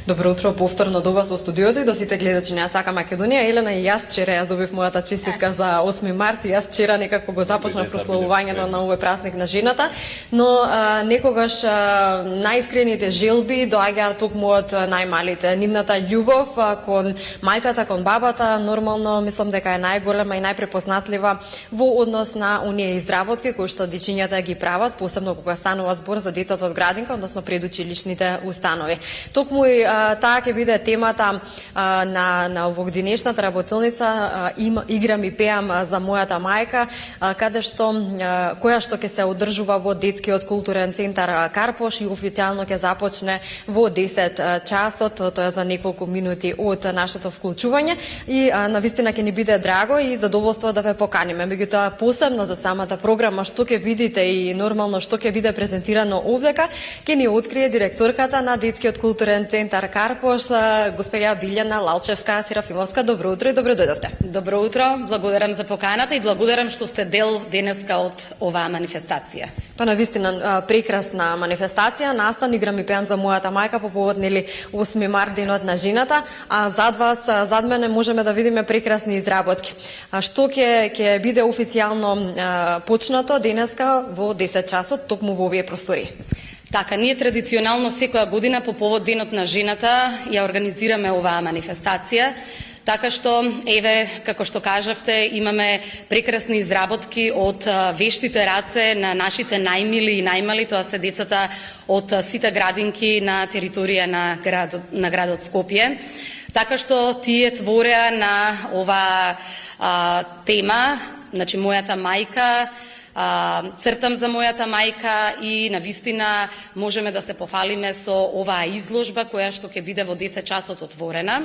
Добро утро повторно до вас во студиото и до сите гледачи на Сака Македонија. Елена, и јас вчера добив мојата честитка за 8 март и јас вчера некако го започнав прославувањето на овој празник на жената, но некогаш најискрените желби доаѓаат токму од најмалите. Нивната љубов кон мајката, кон бабата, нормално мислам дека е најголема и најпрепознатлива во однос на оние изработки кои што дечињата ги прават, посебно кога станува збор за децата од градинка, односно предучилишните установи. Токму и таа ќе биде темата на овогодинешната работилница Играм и пеам за мојата мајка, каде што која што ќе се одржува во детскиот културен центар Карпош и официјално ќе започне во 10 часот, тоа за неколку минути од нашето вклучување и навистина ќе ни биде драго и задоволство да ве поканиме. Меѓутоа посебно за самата програма што ќе видите и нормално што ќе биде презентирано овдека, ќе ни открие директорката на детскиот културен центар Карпош, госпоѓа Билјана Лалчевска-Серафимовска. Добро утро и добро дојдовте. Добро утро, благодарам за поканата и благодарам што сте дел денеска од оваа манифестација. Па навистина прекрасна манифестација, настан Играм и пеам за мојата мајка по повод 8 март, денот на жената, а зад вас, зад мене можеме да видиме прекрасни изработки. Што ќе биде официјално почнато денеска во 10 часот токму во овие простори. Така, ние традиционално секоја година по повод Денот на жената ја организираме оваа манифестација, така што, еве, како што кажавте, имаме прекрасни изработки од вештите раце на нашите најмили и најмали, тоа се децата од сите градинки на територија на градот Скопје. Така што тие твореа на оваа тема, значи мојата мајка, цртам за мојата мајка и навистина можеме да се пофалиме со оваа изложба која што ќе биде во 10 часот отворена.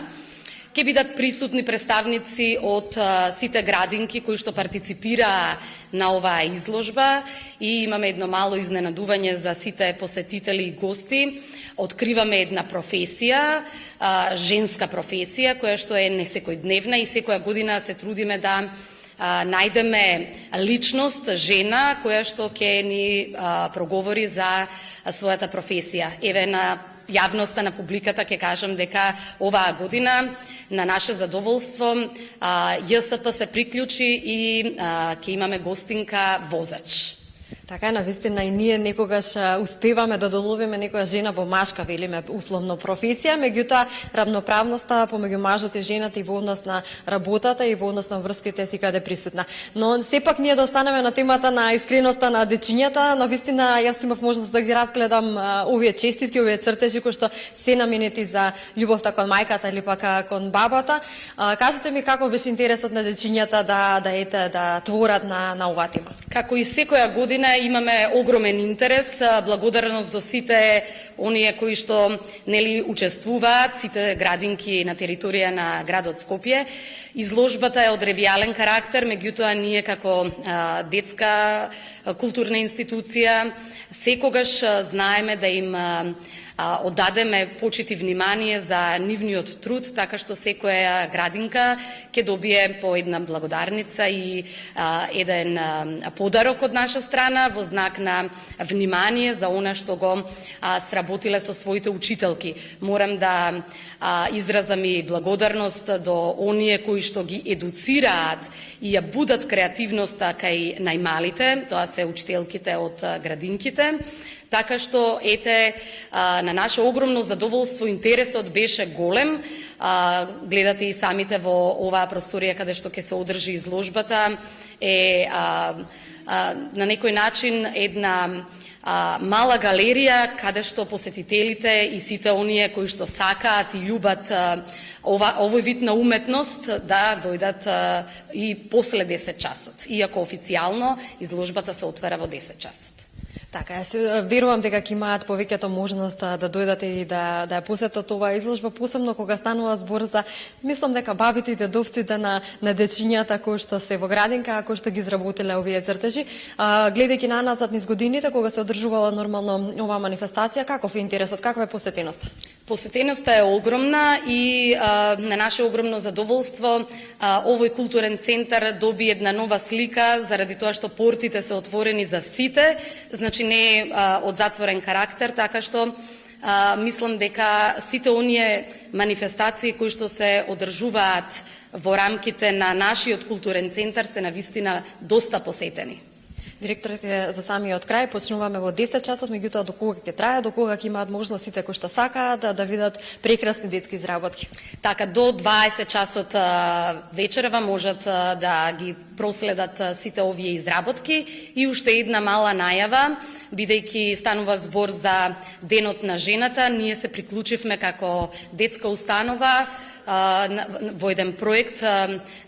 Ќе бидат присутни представници од сите градинки кои што партиципираа на оваа изложба и имаме едно мало изненадување за сите посетители и гости. Откриваме една професија, женска професија која што е не секојдневна и секоја година се трудиме да најдеме личност, жена, која што ќе ни проговори за својата професија. Еве на јавноста, на публиката ќе кажам дека оваа година на наше задоволство ЈСП се приклучи и ќе имаме гостинка возач. Така е, навистина и ние некогаш успеваме да доловиме некоја жена во машка, велиме условно професија, меѓутоа равноправноста помеѓу мажот и жената и во однос на работата и во однос на врските си каде присутна. Но сепак ние да останеме на темата на искреноста на дечињата, навистина јас имав можност да ги разгледам овие честитки, овие цртежи кои што се наменети за љубовта кон мајката или пак кон бабата. Кажете ми како беше интересот на дечињата да творат на оваа тема? Како и секоја година имаме огромен интерес, благодарност до сите оние кои што учествуваат, сите градинки на територија на градот Скопје. Изложбата е од ревијален карактер, меѓутоа ние како детска културна институција секогаш знаеме да им оддадеме почит и внимание за нивниот труд, така што секоја градинка ќе добие по една благодарница и еден подарок од наша страна во знак на внимание за она што го сработиле со своите учителки. Морам да изразам и благодарност до оние кои што ги едуцираат и ја будат креативноста кај најмалите, тоа се учителките од градинките. Така што, ете, на наше огромно задоволство, интересот беше голем. Гледате и самите во оваа просторија каде што ќе се одржи изложбата, на некој начин една мала галерија каде што посетителите и сите оние кои што сакаат и љубат овој вид на уметност да дојдат и после 10 часот. Иако официјално изложбата се отвара во 10 часот. Така, јас верувам дека ќе имаат повеќето можност да дојдат и да ја посетат оваа изложба, посебно кога станува збор за, мислам дека бабите и дедовците на дечињата кои што се во градинка, кои што ги изработиле овие цртежи. Гледајќи на назад низ годините кога се одржувала нормално оваа манифестација, каков е интересот, каква е посетеноста? Посетеноста е огромна и на наше огромно задоволство овој културен центар доби една нова слика заради тоа што портите се отворени за сите, значи не е од затворен карактер, така што мислам дека сите оние манифестации кои што се одржуваат во рамките на нашиот културен центар се навистина доста посетени. Директорите, за самиот крај почнуваме во 10 часот, меѓутоа до кога ќе трае, до кога ќе имаат можност сите кои што сакаат да видат прекрасни детски изработки. Така, до 20 часот вечерва можат да ги проследат сите овие изработки и уште една мала најава, бидејќи станува збор за Денот на жената, ние се приклучивме како детска установа во еден проект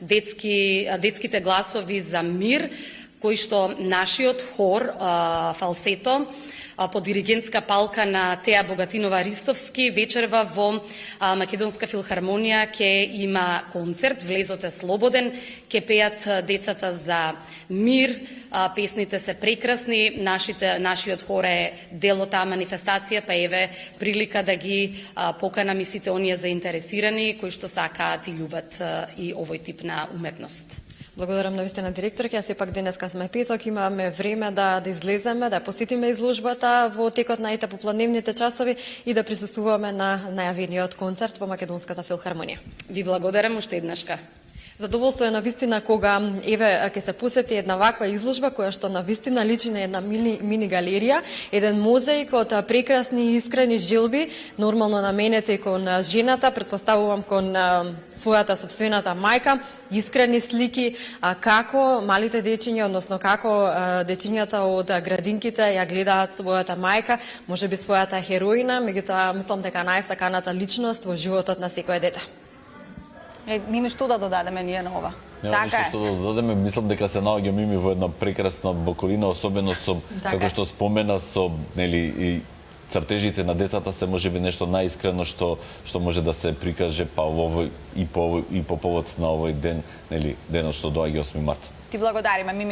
детските гласови за мир, кој што нашиот хор фалсето под диригентска палка на Теа Богатинова Ристовски вечерва во Македонска филхармонија ќе има концерт, влезот е слободен, ќе пеат децата за мир, песните се прекрасни, нашиот хор е дел од таа манифестација, па еве прилика да ги поканам и сите оние заинтересирани кои што сакаат и љубат и овој тип на уметност. Благодарам навистина директорке, а сепак денеска сме петок, имаме време да излеземе, да посетиме изложбата во текот на ете попладневните часови и да присуствуваме на најавениот концерт во Македонската филхармонија. Ви благодарам уште еднашка. Задоволство е навистина кога еве ќе се посети една ваква изложба која што навистина личи на една мини галерија, еден мозаик од прекрасни и искрени жилби, нормално наменети кон жената, претпоставувам кон својата сопствената мајка, искрени слики, како малите дечиња, односно како дечињата од градинките ја гледаат својата мајка, можеби својата хероина, меѓутоа мислам дека најсаканата личност во животот на секој дете. Нема што да додадеме ние на ова. Нема ништо што да додадеме, мислам дека се наоѓаме и во една прекрасна боколина, особено со како што спомена со и цртежите на децата се можеби нешто најискрено што може да се прикаже па и по повод на овој ден, денот што доаѓа 8 март. Ти благодариме, Мими.